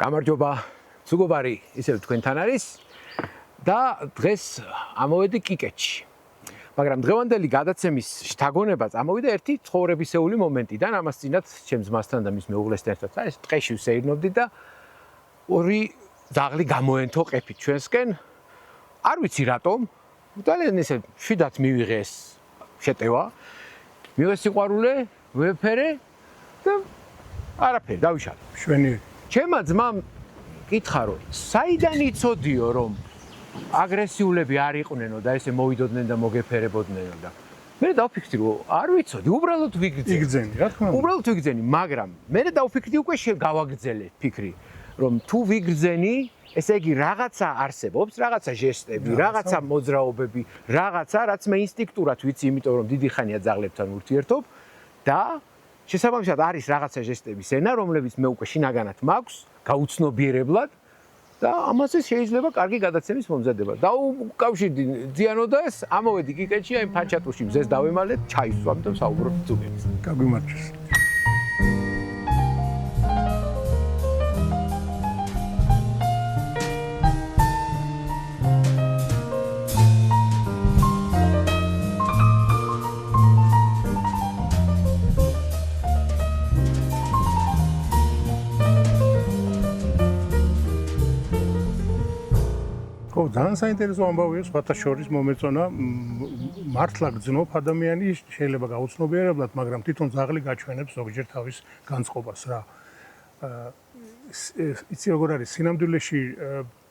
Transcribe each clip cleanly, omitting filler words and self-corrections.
გამარჯობა, მეგობარი, ისევ თქვენთან არის და დღეს ამოვედი კიკეთში. მაგრამ დღევანდელი გადაცემის შთაგონება წამოვიდა ერთი ცხოვრებისეული მომენტიდან, ამას წინათ ჩემს მასთან და მის მეუღლესთან ერთად ეს ტყეში ვსეირნობდი და ორი ძაღლი გამოენთო ყეფით ჩვენსკენ. არ ვიცი რატომ, ძალიან ესე შიდათ მივიღე ეს შეტევა. მივიღე სიყვარულე, ვეფერე და არაფერი, დავიშალე. შვენიერი. ჩემმა ძმამ კითხა რომ საიდან იცოდიო რომ აგრესიულები არ იყვნენო და ესე მოვიდოდნენ და მოგეფერებოდნენო და მე დავფიქრდი რომ არ ვიცოდი, უბრალოდ ვიგრძენი. იგრძენი, რა თქმა უნდა. უბრალოდ ვიგრძენი, მაგრამ მე დავფიქრდი უკვე გავაგრძელე ფიქრი, რომ თუ ვიგრძენი, ესე იგი რაღაცა არსებობს, რაღაცა ჟესტები, რაღაცა მოძრაობები, რაღაცა, რაც მე ინსტინქტურად ვიცი, იმიტომ რომ დიდი ხანია ძაღლებთან ურთიერთობ და შესაბამისად არის რაღაცა ჟესტების ენა, რომლებიც მე უკვე შინაგანად მაქვს, გაუცნობიერებლად და ამაზე შეიძლება კარგი გადაცემის მომზადება. დაუკავშირდი ძიანოდას, ამოვედი კიკეთში, აი ფანჩატურში მზეს დავემალეთ, ჩაის ვსვამ და საუბრობთ ძუგებს. გაგვიმარჯოს. ძალიან საინტერესო ამბავია, სხვათა შორის მომეწონა მართლა გძნობ ადამიანი შეიძლება გაუცნობიერებლად, მაგრამ თვითონ ძაღლი გაჩვენებს ზოგჯერ თავის განწყობას რა. იცი როგორ არის, სინამდვილეში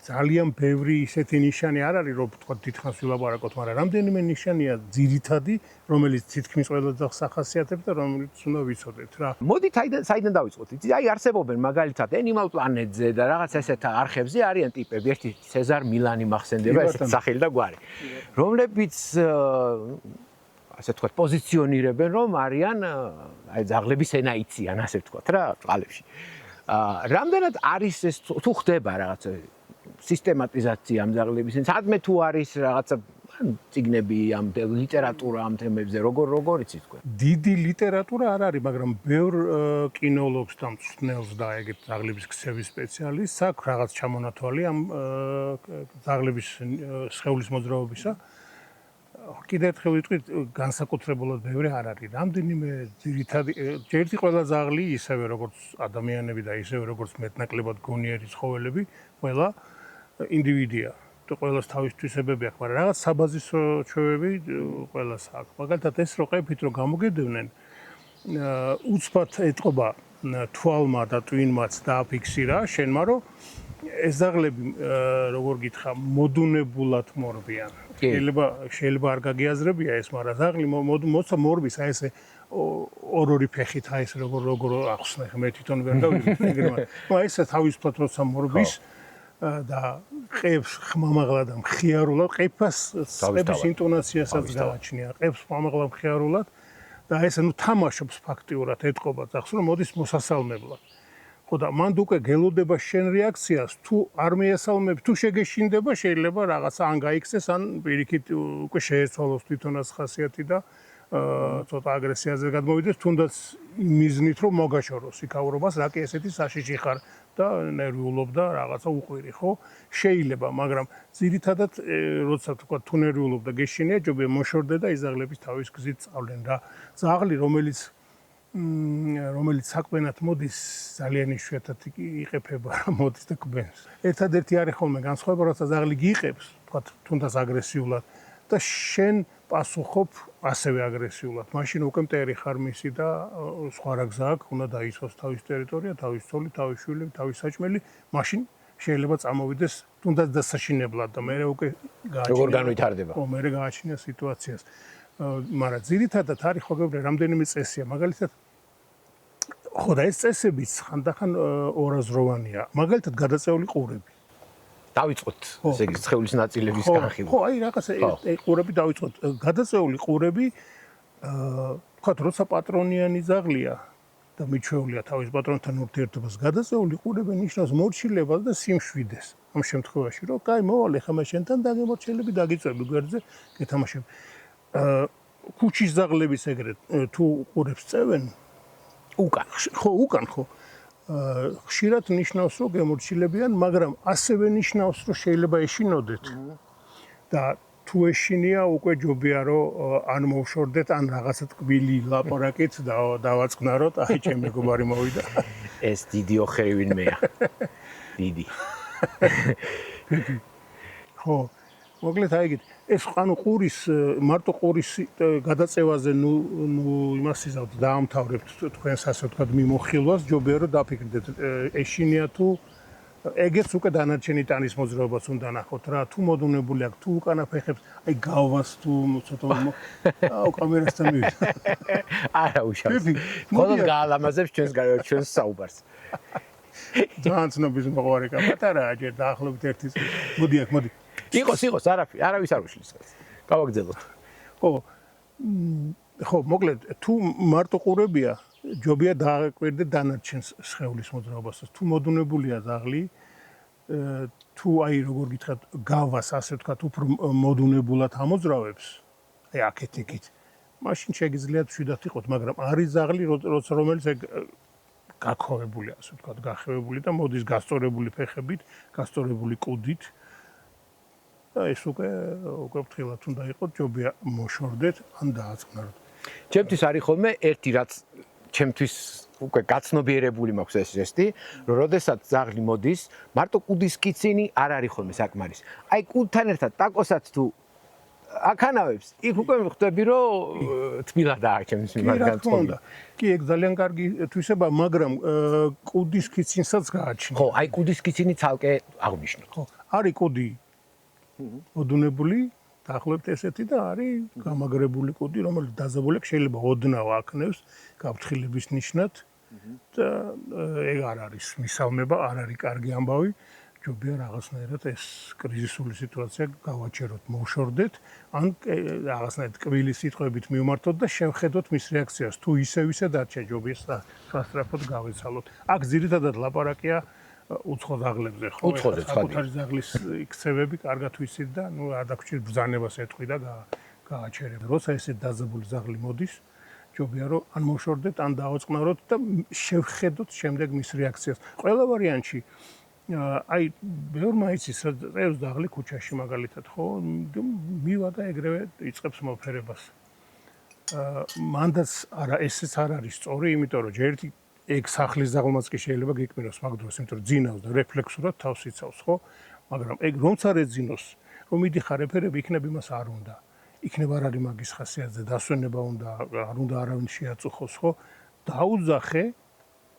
ძალიან ბევრი ისეთი ნიშანი არ არის, რომ თქვა დიდხანს ვილაპარაკოთ, მაგრამ რამდენიმე ნიშანია ძირითადი, რომელიც თითქმის ყველა ძაღლს ახასიათებს და რომელიც უნდა ვიცოდეთ რა. მოდით საიდან დავიწყოთ? იცი, აი არსებობენ მაგალითად Animal Planet-ზე და რაღაც ესეთ არხებზე არიან ტიპები, ერთი სეზარ მილანი მახსენდება, ესეთი სახელი და გვარი, რომლებიც ასე ვთქვათ, პოზიციონირებენ, რომ არიან აი ძაღლების ენა იციან, ასე ვთქვათ რა, წყალებში. რამდენად არის ეს თუ ხდება რაღაცა სისტემატიზაცია ამ ძაღლების, სადმე თუ არის რაღაცა წიგნები ამ ლიტერატურა ამ თემებზე, როგორ იცით თქვენ? დიდი ლიტერატურა არ არის, მაგრამ ბევრ კინოლოგს და მწვრთნელს და ეგეთ ძაღლების ქცევის სპეციალისტს აქვს რაღაც ჩამონათვალი ამ ძაღლების სხეულის მოძრაობისა. კიდევ ერთხელ ვიტყვით, განსაკუთრებულად ბევრი არ არის. რამდენიმე ძირითადი, ერთი ყველა ძაღლი ისევე როგორც ადამიანები და ისევე როგორც მეტნაკლებად გონიერი ცხოველები, ყველა ინდივიდია. ყველას თავის თვისებები აქვს, მაგრამ რაღაც საბაზისო ჩვევები ყველას აქვს. მაგალითად ეს რო ყეფით რო გამოგედევნენ, უცბად ეტყობა თვალმა და ტვინმაც დააფიქსირა შენმა, რომ ეს ძაღლები როგორ გითხრა, მოდუნებულად მორბიან. შეიძლება არ გაგიაზრებია ეს, მაგრამ ძაღლი მოცა მორბის, აი ესე ორი ფეხით, აი ეს როგორ ახსნე, მე თვითონ ვერ დავიგებ ეგრემ. აი ესე თავისუფლად როცა მორბის და ყებს ხმამაღლა და მხიარულად, ყეფას ყების ინტონაციასაც გააჩნია, ყებს ხმამაღლა მხიარულად და ესე თამაშობს ფაქტიურად ეტყობა ძაღლს, რომ მოდის მოსასალმებლად. ხო და მანდ უკვე გელოდება შენ რეაქციას, თუ არ მიესალმებს, თუ შეგეშინდება, შეიძლება რაღაცა ან გაიქცეს, ან პირიქით უკვე შეეცვალოს თვითონაც ხასიათი და ცოტა აგრესიაზე გადმოვიდეს, თუნდაც მიზნით რომ მოგაშოროს იქაურობას, რა კი ესეთი საშიში ხარ და ნერვიულობ და რაღაცა უყვირი, ხო? შეიძლება, მაგრამ ძირითადად როცა თქვა თუ ნერვიულობ და გეშინია, ჯობია მოშორდე და იზაღლების თავის გზით წავლენ რა. ძაღლი, რომელიც საკვენად მოდის, ძალიან იშვიათად იყეფება რა მოდის და კვენს. ერთადერთი არის ხოლმე განსხვავება, როცა ძაღლი გიყებს, თქვა თუნდაც აგრესიულად და შენ პასუხობ ასევე აგრესიულად. მაშინ უკვე მტერი ხარ მისი და სხვა რა გზა აქვს, უნდა დაიცვას თავის ტერიტორია, თავის ცოლი, თავის შვილები, თავის საჭმელი, მაშინ შეიძლება წამოვიდეს თუნდაც დასაშინებლად და მე უკვე გააჩნია. როგორ განვითარდება? ხო, მე გააჩნია სიტუაციას. მაგრამ ძირითადად არის ხოლმე რამდენიმე წესია, მაგალითად ხო და ეს წესებიც ხანდახან ორაზროვანია. მაგალითად გადაწეული ყურები. დავიწყოთ, ესე იგი, სხეულის ნაწილების განხილვა. ხო, აი რაღაცა ყურები დავიწყოთ. გადაწეული ყურები, თქვათ, როცა პატრონიანი ძაღლია და მიჩვეულია თავის პატრონთან ურთიერთობას, გადაწეული ყურები ნიშნავს მორჩილებას და სიმშვიდეს. ამ შემთხვევაში, რომ კაი, მოვალე ხა მე შენთან დაგემორჩილები, დაგიწვევი გვერდზე, გეთამაშები. ქუჩის ძაღლების ეგრეთ თუ ყურებს წევენ, უკან. ხო, უკან ხო. ხშირად ნიშნავს, რომ გემორჩილებიან, მაგრამ ასევე ნიშნავს, რომ შეიძლება ეშინოდეთ. და თუ ეშინია, უკვე ჯობია, რომ ან მოვშორდეთ, ან რაღაცა ტკბილი ლაპარაკით დავაწყნაროთ, აი ჩემი მეგობარი მოვიდა. ეს დიდი ოხერი ვინმეა. დიდი. ხო, მოკლედ აი ეგეთ. ეს ანუ ყურის მარტო ყურის გადაწევაზე ნუ იმას იზავთ დაამთავრებთ თქვენს ასე ვთქვათ მიმოხილვას, ჯობია რომ დაფიქრდეთ ეშინია თუ ეგეც უკვე დანარჩენი ტანის მოძრაობას უნდა ნახოთ რა, თუ მოდუნებული აქვს, თუ უკანა ფეხებს, აი გავას თუ ცოტა აუ კამერასთან მივიდა. არა უშავს. მხოლოდ გაალამაზებს ჩვენს საუბარს. ძალიან ცნობის მოყვარე კაპატარაა, ჯერ დაახლოებით 1 წელი. მოდი აქ, მოდი. იყოს, არავის არ უშლის. გავაგრძელოთ. ხო, მოკლედ, თუ მარტო ყურებია, ჯობია დააკვირდეთ დანარჩენს სხეულის მოძრაობას. თუ მოდუნებულია ზაღლი, თუ აი როგორ გითხრათ, გავას ასე ვთქვათ, უფრო მოდუნებულად ამოძრავებს, აი აქეთ იქით. მაშინ შეგიძლიათ შვიდათ იყოთ, მაგრამ არის ზაღლი, რომელიც ეგ გაქოვებული ასე ვთქვათ, გახევებული და მოდის გასწორებული ფეხებით, გასწორებული კუდით. და ეს უკვე ფრთხილად უნდა იყოს, ჯობია მოშორდეთ ან დააწყნაროთ. ჩემთვის არის ხოლმე ერთი რაც ჩემთვის უკვე გაცნობიერებული მაქვს ეს ჟესტი, რომ როდესაც ზაღლი მოდის, მარტო კუდის კიცინი არ არის ხოლმე საკმარის. აი კუდთან ერთად ტაკოსაც თუ აქანავებს, იქ უკვე ხვდები, რომ თბილადაა ჩემს მიმართ განწყობა. კი, ეგ ძალიან კარგი თვისება, მაგრამ კუდის კიცინსაც გააჩნია. ხო, აი კუდის კიცინი ცალკე აღნიშნოთ. ხო, არის კუდი ოდუნებული, დაახლოებით ესეთი და არის გამაგრებული კუდი, რომელიც დაზაბული შეიძლება ოდნავ აქნევს გაფრთხილების ნიშნად და ეგ არ არის მისალმება, არ არის კარგი ამბავი. ჯობია რაღაცნაირად ეს კრიზისული სიტუაცია გავაჩეროთ, მოვშორდეთ, ან რაღაცნაირად კბილი სიტყვებით მივმართოთ და შევხედოთ მის რეაქციას. თუ ისე დარჩა, ჯობია სასწრაფოდ გავეცალოთ. აქ ძირითადად ლაპარაკია უცხო ზაღლებზე, ხო? უცხოზე საკუთარი ზაღლის იქცევები კარგად ვიცით და ნუ არ დაგვრჩით ბრძანებას ეთქვი და გააჩერებ. როცა ესე დაზაბული ზაღლი მოდის, ჯობია რომ ან მოვშორდეთ, ან დავაწყნაროთ და შევხედოთ შემდეგ მის რეაქციას. ყველა ვარიანტში აი ბევრმა იცის წევს ზაღლი ქუჩაში მაგალითად, ხო? მივა და ეგრევე იწყებს მოფერებას. მანდაც არა ესეც არ არის სწორი, იმიტომ რომ ჯერ ერთი ეგ სახლის ზაღლმაც კი შეიძლება გეკმიროს მაგ დროს, იმიტომ რომ ძინავს და რეფლექსურად თავს იცავს, ხო? მაგრამ ეგ რომც არ ეძინოს, რომ მიდიხარ რეფერები, იქნებ იმას არ უნდა. იქნებ არ არის მაგის ხასიათზე, დასვენება უნდა, არ უნდა არავინ შეაწუხოს, ხო? დაუძახე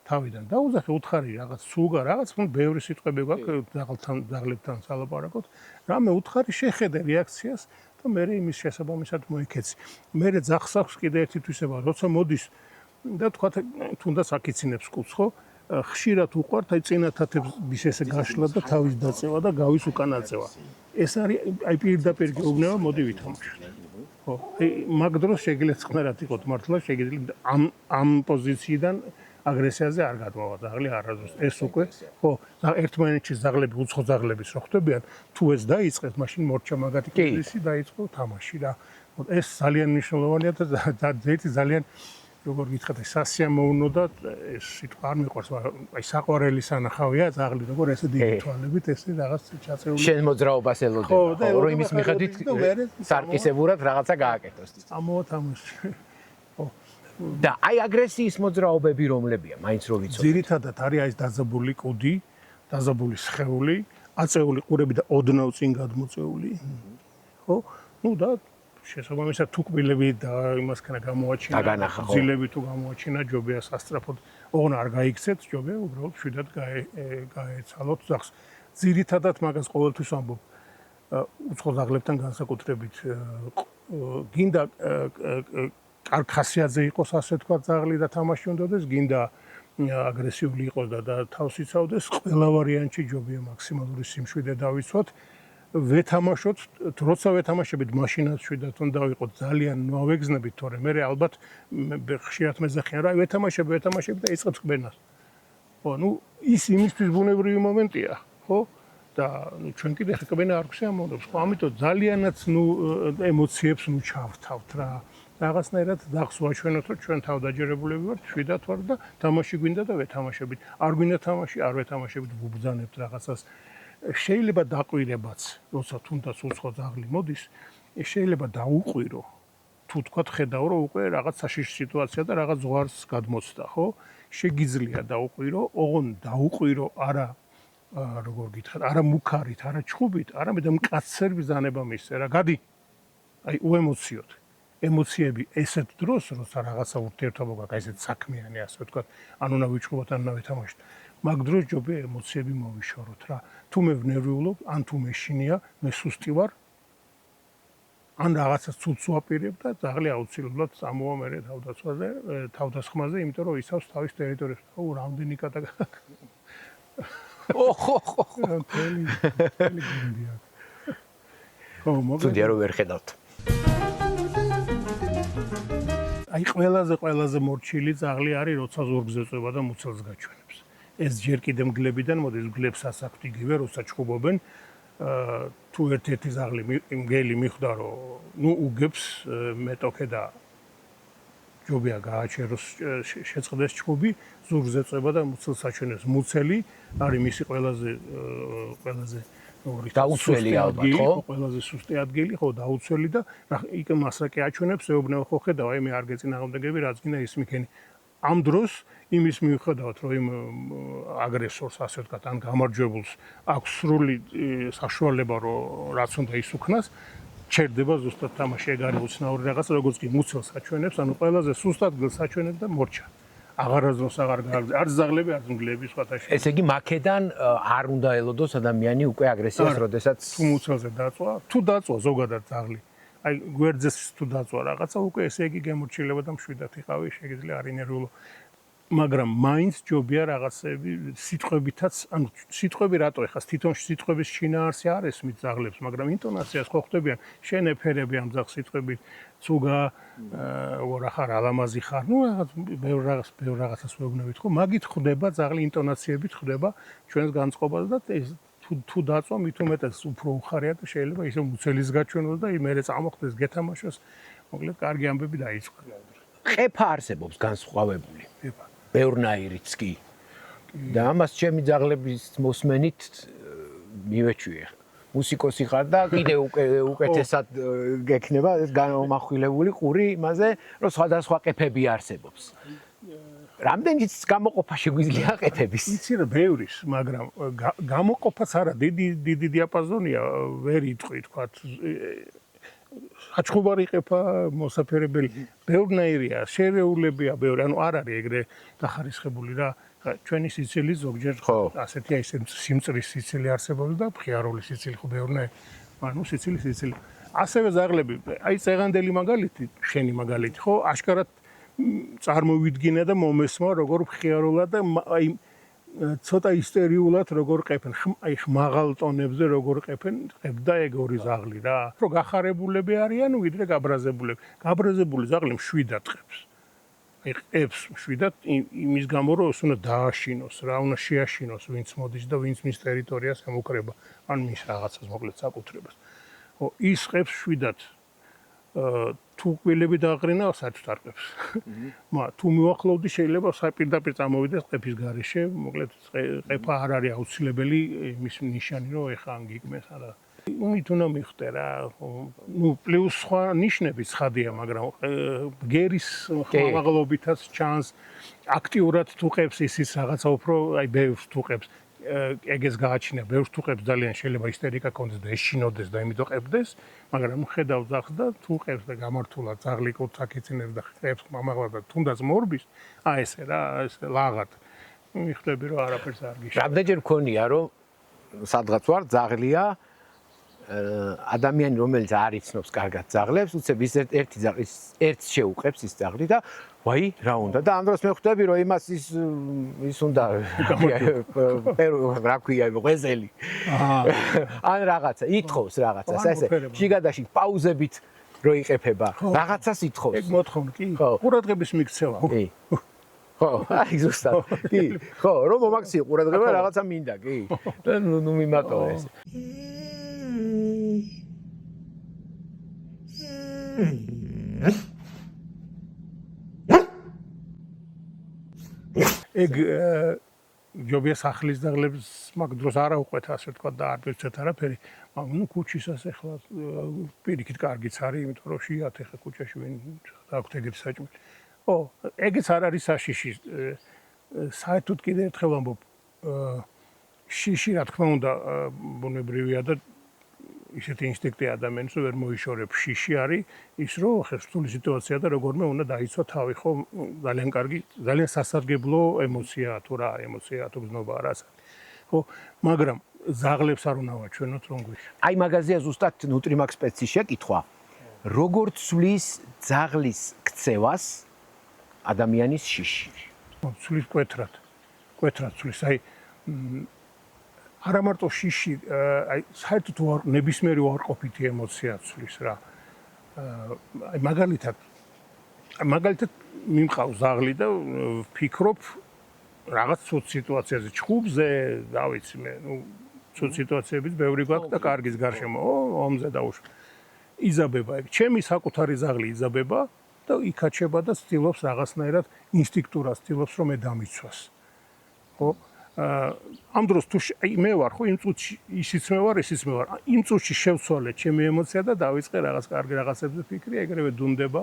თავიდან, დაუძახე უთხარი რაღაც სულგა, რაღაც ბევრი სიტყვები გვაქვს ზაღლებთან სალაპარაკოთ. რამე უთხარი შეხედე რეაქციას და მე იმის შესაბამისად მოიქეცი. მე ძახს აქვს კიდე ერთი თვისება, როცა მოდის და თქვა თუნდაც აკიცინებს კუდს, ხო? ხშირად უყვართ აი წინათათების ესე გაშლა და თავის დაწევა და გავის უკანაწევა. ეს არის აი პირდაპირ გეუბნება, მოდი ვითამაშოთ. ხო, მაგ დროს შეგიძლიათ წყნარად იყოთ მართლა, შეგიძლიათ ამ პოზიციიდან აგრესიაზე არ გადმოვა ზაღლი არასდროს. ეს უკვე ხო, ერთმანეთში ზაღლები, უცხო ზაღლების რო ხდებიან, თუ ეს დაიწყეთ, მაშინ მორჩა მაგათი კრიზისი დაიწყო თამაში და ეს ძალიან მნიშვნელოვანია და ძალიან როგორ გითხრათ, სასიამოვნო და ეს სიტყვა არ მიყვარს, მაგრამ აი საყვარელი სანახავია ზაღლი, როგორ ესე დიდი თვალებით ესე რაღაც ჩაწეული. შენ მოძრაობას ელოდება, რომ იმის მიხედვით სარკისებურად რაღაცა გააკეთოს. ამოთამაში. და აი აგრესიის მოძრაობები რომლებია, მაინც რო ვიცოდეთ. ძირითადად არის აი ეს დაზაბული კუდი, დაზაბული სხეული, აწეული ყურები და ოდნავ წინ გადმოწეული. ხო? ნუ და შესაბამისად თუ კბილები და იმასქანა გამოაჩინა, ძილები თუ გამოაჩინა, ჯობია სასწრაფოდ ოღონ არ გაიქცეთ, ჯობია უბრალოდ შვიდად გაეცალოთ ზაღს. ძირითადად მაგას ყოველთვის ვამბობ, უცხო ზაღლებთან განსაკუთრებით გინდა კარგ ხასიათზე იყოს ასე თქვა ზაღლი და თამაში უნდადეს, გინდა აგრესიული იყოს და თავს იცავდეს, ყველა ვარიანტში ჯობია მაქსიმალური სიმშვიდე დავიცვათ. ვეთამაშოთ, როცა ვეთამაშებით მაშინაც შვიდად უნდა ვიყოთ ძალიან ნავეგზნებით, თორე მე ალბათ ხშირად მეძახიან რა, ვეთამაშები და იწყებს ყბენას. ხო, ნუ ის იმისთვის ბუნებრივი მომენტია, ხო? და ჩვენ კიდე ყბენა არ გვსიამოვნებს, ხო? ამიტომ ძალიანაც ემოციებს ჩავთავთ რა. რაღაცნაირად დახს ვაჩვენოთ, რომ ჩვენ თავდაჯერებულები ვართ, შვიდათ ვართ და თამაში გვინდა და ვეთამაშებით. არ გვინდა თამაში, არ ვეთამაშებით, ვუბრძანებთ რაღაცას. შეიძლება დაყვირებაც, როცა თუნდაც უცხო ძაღლი მოდის, შეიძლება დაუყვირო. თუ თქვათ ხედავ, რომ უკვე რაღაც საშიში სიტუაცია და რაღაც ზღვარს გადმოცდა, ხო? შეგიძლია დაუყვირო, ოღონ დაუყვირო არა როგორ გითხრათ, არა მუქარით, არა ჩხუბით, არამედ მკაცრ ბრძანება მისწერა. გადი. აი უემოციოდ. ემოციები ესეთ დროს, როცა რაღაცა ურთიერთობა გაქვს, ესეთ საქმიანი, ასე ვთქვათ, ან უნდა ვიჩხუბოთ, ან უნდა ვეთამაშოთ. მაგ დროს ჯობია ემოციები მოვიშოროთ რა. თუ მე ვნერვიულობ, ან თუ მე შინია, მე სუსტი ვარ, ან რაღაცა ცუდს ვაპირებ და ძაღლი აუცილებლად წამოვა მერე თავდაცვაზე, თავდასხმაზე, იმიტომ რომ იცავს თავის ტერიტორიას. ო, რამდენი კატა. ოხო. მთელი გუნდია. ხო, თუნდაც რომ ვერ ხედავთ. აი ყველაზე მორჩილი ძაღლი არის, როცა ზურგზე წვება და მუცელს გაჩვენებს. ეს ჯერ კიდე მგლებიდან მოდის, მგლებსაც აქვთ იგივე, როცა ჩხუბობენ. თუ ერთ-ერთი ძაღლი მგელი მიხვდა, რომ ნუ უგებს მეტოქე და ჯობია გააჩეროს შეწყდეს ჩხუბი, ზურგზე წვება და მუცელს აჩვენებს. მუცელი არის მისი ყველაზე დაუცველი ალბათ, ხო? ყველაზე სუსტი ადგილი, ხო, დაუცველი და იქ მასაკი აჩვენებს, ეუბნება, ხო ხედავ, აი მე არ გეწინააღმდეგები, რაც გინდა ის მიქენი. ამ დროს იმის მიუხედავად, რომ იმ აგრესორს, ასე ვთქვათ, ან გამარჯვებულს აქვს სრული საშუალება, რომ რაც უნდა ის უქნას, ჩერდება ზუსტად თამაში, ეგ არის უცნაური რაღაცა, როგორც კი მუცელს აჩვენებს, ანუ ყველაზე სუსტ ადგილს აჩვენებს და მორჩა. აღარასდროს აღარ გააგზავნა. არც ძაღლები, არც მგლები სხვათა შორის. ესე იგი, მაქედან არ უნდა ელოდოს ადამიანი უკვე აგრესიას, როდესაც თუ მუცელზე დაწვა, თუ დაწვა ზოგადად ძაღლი. აი გვერდზეს თუ დაწვა რაღაცა, უკვე ესე იგი გემორჩილება და მშვიდად იყავი, შეგიძლია არ ინერვიულო. მაგრამ მაინც ჯობია რაღაცები სიტყვებითაც, ანუ სიტყვები რატო ეხას თვითონ სიტყვების შინაარსი არ ესმით ძაღლებს, მაგრამ ინტონაციას ხო ხვდებიან, შენ ეფერები ამ ძაღლს სიტყვებით, ცუგა, ვარა ხარ, ალამაზი ხარ, ნუ რაღაც ბევრ რაღაცას ვეუბნებით, ხო, მაგით ხვდება ძაღლი ინტონაციებით ხვდება ჩვენს განწყობას და ეს თუ დაწვა, მით უმეტეს უფრო უხარია და შეიძლება ისე მუცელის გაჩვენოს და იმერე წამოხდეს, გეთამაშოს, მოკლედ კარგი ამბები დაიწყო. ყეფა არსებობს განსხვავებული. ბევრნაირიც კი. და ამას ჩემი ძაღლების მოსმენით მივეჩვიე. მუსიკოსი ხარ და კიდე უკეთესად გექნება ეს განმახვილებული ყური იმაზე, რომ სხვადასხვა ყეფები არსებობს. რამდენიც გამოყოფა შეგვიძლია ყეფების? იცი რა, ბევრის, მაგრამ გამოყოფაც არა, დიდი დიაპაზონია, ვერ იტყვი, თქვათ. აჩხუბარი ყეფა, მოსაფერებელი, ბევრნაირია, შერეულებია, ბევრი, ანუ არ არის ეგრე დახარისხებული რა. ჩვენი სიცილი ზოგჯერ ასეთია, ისე სიმწრის სიცილი არსებობს და მხიარული სიცილი ხო ბევრნაირი. ანუ სიცილი. ასევე ძაღლები, აი წეღანდელი მაგალითი, შენი მაგალითი, ხო, აშკარად წარმოვიდგინე და მომესმა როგორ მხიარულად და აი ცოტა ისტერიულად როგორ ყეფენ, აი მაღალ ტონებზე როგორ ყეფენ, ყებდა ეგ ორი ძაღლი რა. რო გახარებულები არიან, ვიდრე გაბრაზებულები. გაბრაზებული ძაღლი მშვიდად ყებს. აი ყებს მშვიდად იმის გამო, რომ ის უნდა დააშინოს რა, უნდა შეაშინოს, ვინც მოდის და ვინც მის ტერიტორიას ემუქრება, ან მის რაღაცას მოკლედ საკუთრებას. ხო, ის ყებს მშვიდად. თუ კვილები დააყრინა, საერთოდ არ ყებს. თუ მივახლოვდი, შეიძლება პირდაპირ წამოვიდეს ყეფის გარეშე, მოკლედ ყეფა არ არის აუცილებელი მის ნიშანი, რომ ეხა ან გიგმეს არა. უმით უნდა მიხვდე რა. ნუ პლუს სხვა ნიშნები ცხადია, მაგრამ ბგერის ხმამაღლობითაც ჩანს აქტიურად თუ ყებს ისიც რაღაცა უფრო, აი ბევრს თუ ყებს. ეგეს გააჩნია, ბევრს თუ ყებს ძალიან შეიძლება ისტერიკა კონდეს და ეშინოდეს და იმით ყებდეს, მაგრამ ხედავ ძაღლს და თუ ყებს და გამართულად ძაღლი კუთხა კიცინებს და ყებს მამაღლა და თუნდაც მორბის, აი ესე რა, ესე ლაღად. მიხვდები რომ არაფერს არ გიშ. რამდენჯერ მქონია რომ სადღაც ვარ ძაღლია ადამიანი რომელიც არ იცნობს კარგად ძაღლებს, უცებ ის ერთი ძაღლის ერთს შეუყებს ის ძაღლი და ვაი, რა უნდა და ამ დროს მე ხვდები რომ იმას ის უნდა რა ქვია ღვეზელი. ან რაღაცა ითხოვს რაღაცას, ესე შიგადაში პაუზებით რო იყეფება, რაღაცას ითხოვს. ეგ მოთხოვნ კი? ყურადღების მიქცევა. კი. ხო, აი ზუსტად. კი. ხო, რომ მომაქციო ყურადღება რაღაცა მინდა, კი. და ნუ მიმატოვა ესე. ეგ ჯობია სახლის ძაღლებს მაგ დროს არა უყვეთ ასე თქვა და არ პირცეთ არაფერი, მაგრამ ნუ ქუჩისას ახლა პირიქით კარგიც არის, იმიტომ რომ შეიათ ახლა ქუჩაში ვინ აქვს ეგეთი საჭმელი. ო, ეგეც არ არის საშიში. საერთოდ კიდე ერთხელ ვამბობ, შიში რა თქმა უნდა ბუნებრივია და ისეთი ინსტინქტი ადამიანს ვერ მოიშორებ. შიში არის ის რომ ხერხული სიტუაცია და როგორმე უნდა დაიცვა თავი, ხო, ძალიან კარგი, ძალიან სასარგებლო ემოციაა თუ რა ემოციაა თუ გზნობა არას. ხო, მაგრამ ზაღლებს არ უნდა ვაჩვენოთ რომ გვიხ. აი მაგაზია ზუსტად ნუტრიმაქ სპეცის შეკითხვა. როგორ ცვლის ძაღლის ქცევას ადამიანის შიში? ცვლის კვეთრად ცვლის. აი არა მარტო შიში, აი საერთოდ ნებისმიერი უარყოფითი ემოცია ცვლის რა. აი მაგალითად მიმყავს ზაღლი და ვფიქრობ რაღაც ცუდ სიტუაციაზე, ჩხუბზე, რა ვიცი მე, ნუ ცუდ სიტუაციებიც ბევრი გვაქვს და კარგის გარშემო, ომზე დაუშვა. იზაბება ეგ. ჩემი საკუთარი ზაღლი იზაბება და იქაჩება და ცდილობს რაღაცნაირად ინსტინქტურად ცდილობს რომ მე დამიცვას. ხო? ამ დროს თუ მე ვარ ხო იმ წუთში ისიც მე ვარ იმ წუთში შევცვალე ჩემი ემოცია და დავიწყე რაღაც კარგი რაღაცებზე ფიქრი ეგრევე დუნდება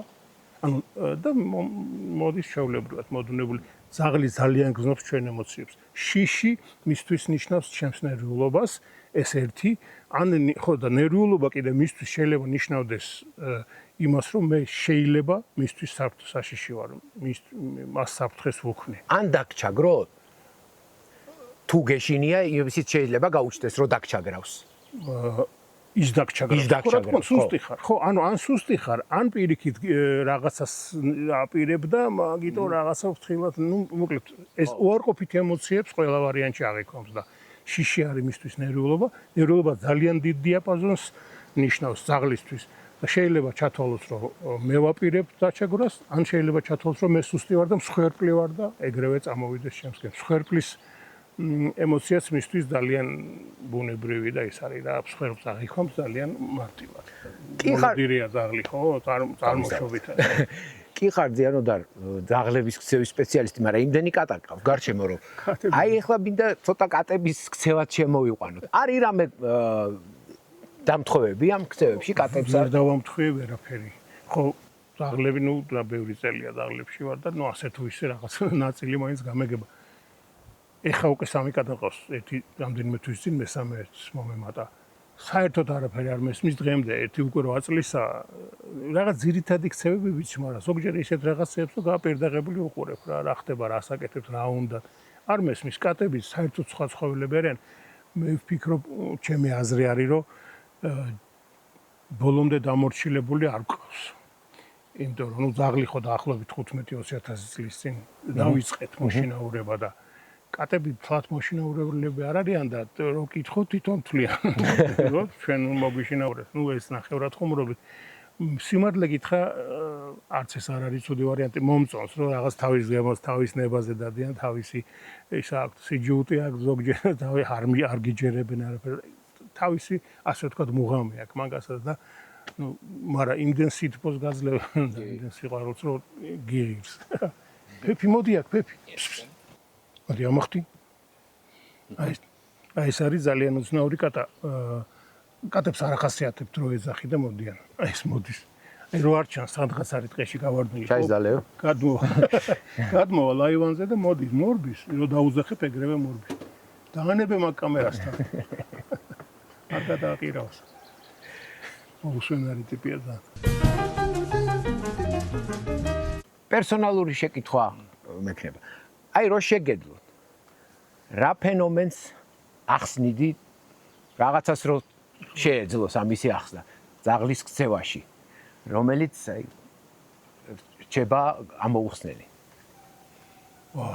ანუ და მოდის ჩვეულებრივად მოდუნებული ზაღლი ძალიან გზნობს ჩვენ ემოციებს შიში მისთვის ნიშნავს ჩემს ნერვიულობას ეს ერთი ან ხო და ნერვიულობა კიდე მისთვის შეიძლება ნიშნავდეს იმას რომ მე შეიძლება მისთვის საფრთხე საშიში ვარ მას საფრთხეს ვუქმნი ან დაგჩაგროთ თუ გეშინია, ისიც შეიძლება გაუჩნდეს, რომ დაგჩაგრავს. ის დაგჩაგრავს. სუსტი ხარ. ხო, ანუ ან სუსტი ხარ, ან პირიქით რაღაცას აპირებ და მაგიტო რაღაცა ვთხილად, ნუ მოკლედ, ეს უარყოფითი ემოციებს ყველა ვარიანტში აღიქონს და შიში არის მისთვის ნერვიულობა. ნერვიულობა ძალიან დიდ დიაპაზონს ნიშნავს ზაღლისთვის და შეიძლება ჩათვალოს, რომ მე ვაპირებ დაჩაგვრას, ან შეიძლება ჩათვალოს, რომ მე სუსტი ვარ და მსხვერპლი ვარ და ეგრევე წამოვიდეს ჩემსკენ. მსხვერპლის ემოციაც მისთვის ძალიან ბუნებრივი და ის არის და მსხვერპლს აღიქვამს ძალიან მარტივად. მოდირია ზაღლი ხო, წარმოშობით. კი ხარ ზიანოდარ ზაღლების ქცევის სპეციალისტი, მაგრამ იმდენი კატა ყავს გარჩემო რომ აი ეხლა მინდა ცოტა კატების ქცევაც შემოვიყვანოთ. არის რამე დამთხოვები ამ ქცევებში კატებს არ დავამთხვი ვერაფერი. ხო, ზაღლები ნუ და ბევრი წელია ზაღლებში ვარ და ნუ ასე თუ ისე რაღაც ნაწილი მაინც გამეგება. ეხა უკვე სამი კატა ყავს, ერთი რამდენიმე თვის წინ მესამეც მომემატა. საერთოდ არაფერი არ მესმის დღემდე, ერთი უკვე 8 წლისა. რაღაც ძირითადი ქცევები ვიცი, მაგრამ ზოგჯერ ისეთ რაღაცებს რომ გაპირდაღებული უყურებ რა, რა ხდება, რა საკეთებ, რა უნდა. არ მესმის კატები საერთოდ სხვა ცხოველები არიან. მე ვფიქრობ, ჩემი აზრი არის, რომ ბოლომდე დამორჩილებული არ ყავს. იმიტომ რომ ნუ ზაღლი ხო დაახლოებით 15-20000 წლის წინ დავიწყეთ მოშინაურება და კატები ფლათ მოშინაურებლები არ არიან და რო კითხოთ თვითონ თვლიან. ჩვენ მოგვიშინაურეთ. ნუ ეს ნახევრად ხუმრობით. სიმართლე გითხრა, არც ეს არ არის ცუდი ვარიანტი მომწონს, რომ რაღაც თავის გემოს, თავის ნებაზე დადიან, თავისი ის აქვს სიჯუტი აქვს ზოგჯერ თავი არ გიჯერებენ არაფერ. თავისი ასე ვთქვათ მუღამი აქვს მაგასაც და ნუ მაგრამ იმდენ სითბოს გაძლევენ და იმდენ სიყვარულს რომ გიღებს. პეპი მოდი აქ, პეპი. მოდი ამახტი. აი ეს არის ძალიან უცნაური კატა. კატებს არ ახასიათებთ რომ ეძახი და მოდიან. აი ეს მოდის. აი რო არ ჩანს სადღაც არის ტყეში გავარდნილი. ჩაის დალეო. გადმოვა ლაივანზე და მოდის მორბის, რო დაუძახებ ეგრევე მორბის. დაანებე მაგ კამერასთან. არ გადააყირავს. უშვენარი ტიპია და. პერსონალური შეკითხვა მექნება. აი რო შეგედლოთ. რა ფენომენს ახსნიდი რაღაცას რო შეეძლოს ამისი ახსნა ზაღლის ქცევაში, რომელიც აი რჩება ამოუხსნელი. ვა,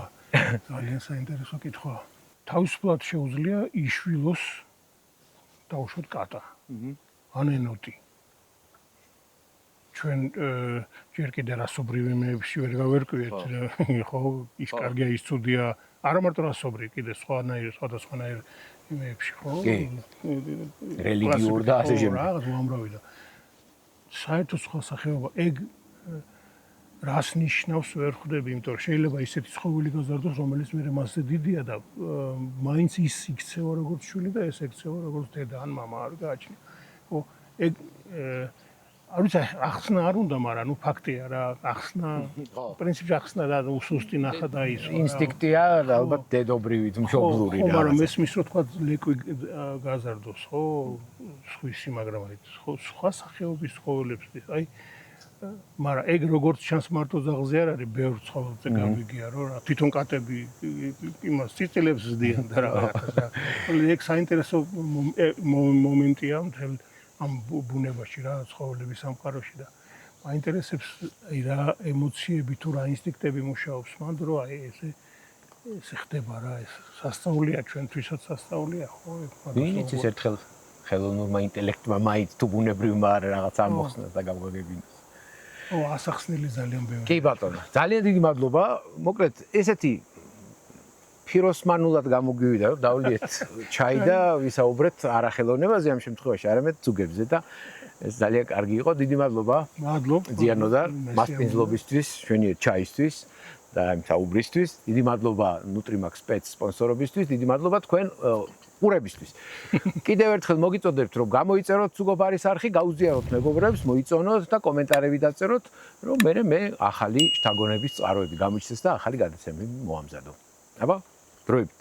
ძალიან საინტერესო კითხვაა. თავისუფლად შეუძლია იშვილოს დაუშვათ კატა. ან ენოტი. ჩვენ ჯერ კიდე რასობრივი მეებში ვერ გავერკვიეთ, ხო, ის კარგია, ის ცუდია, არა მარტო რასობრივი, კიდე სხვადასხვანაირ იმებში, ხო? რელიგიურ და ასე შემდეგ. რაღაც უამრავი და საერთოდ სხვა სახეობა. ეგ რას ნიშნავს ვერ ხვდები, იმიტომ რომ შეიძლება ისეთი ცხოველი გაზარდოს, რომელიც მე მასზე დიდია და მაინც ის იქცევა როგორც შვილი და ეს ექცევა როგორც დედა ან მამა არ გააჩნია. ხო, ეგ არ ვიცი, ახსნა არ უნდა, მაგრამ ნუ ფაქტია რა, ახსნა, პრინციპში ახსნა და უსუსტი ნახა და ის ინსტინქტია და ალბათ დედობრივი მშობლური რა. ხო, მაგრამ მესმის რომ თქვა ლეკვი გაზარდოს, ხო, სხვისი, მაგრამ აი სხვა სახეობის ცხოველებსთვის, აი მაგრამ ეგ როგორც ჩანს მარტო ზაღზე არ არის, ბევრ ცხოველზე გამიგია რომ რა, თვითონ კატები იმას ციცილებს ზდიან და რაღაცა რა. ეგ საინტერესო მომენტია მთელ ამ ბუნებაში რა, ცხოველების სამყაროში და მაინტერესებს აი რა ემოციები თუ რა ინსტინქტები მუშაობს მან დრო აი ეს ხდება რა, ეს სასწაულია ჩვენთვისაც სასწაულია ხო? ვინც ის ერთხელ ხელოვნურმა ინტელექტმა მაინც თუ ბუნებრივმა რაღაც ამოხსნას და გამოგებინოს. ო, ასახსნელი ძალიან ბევრი. კი ბატონო, ძალიან დიდი მადლობა. მოკლედ, ესეთი ფიროსმანულად გამოგივიდა, რომ დავლიეთ ჩაი და ვისაუბრეთ არა ხელოვნებაზე ამ შემთხვევაში, არამედ ზუგებზე და ეს ძალიან კარგი იყო. დიდი მადლობა. მადლობ. ზიანოდარ, მასპინძლობისთვის, ჩვენი ჩაისთვის და ამ საუბრისთვის. დიდი მადლობა Nutrimax Pets სპონსორობისთვის. დიდი მადლობა თქვენ ყურებისთვის. კიდევ ერთხელ მოგიწოდებთ, რომ გამოიწეროთ Zugov-aris არხი, გაუზიაროთ მეგობრებს, მოიწონოთ და კომენტარები დაწეროთ, რომ მე ახალი შთაგონების წყაროები გამოჩნდეს და ახალი გადაცემები მოამზადო. აბა, დროებით.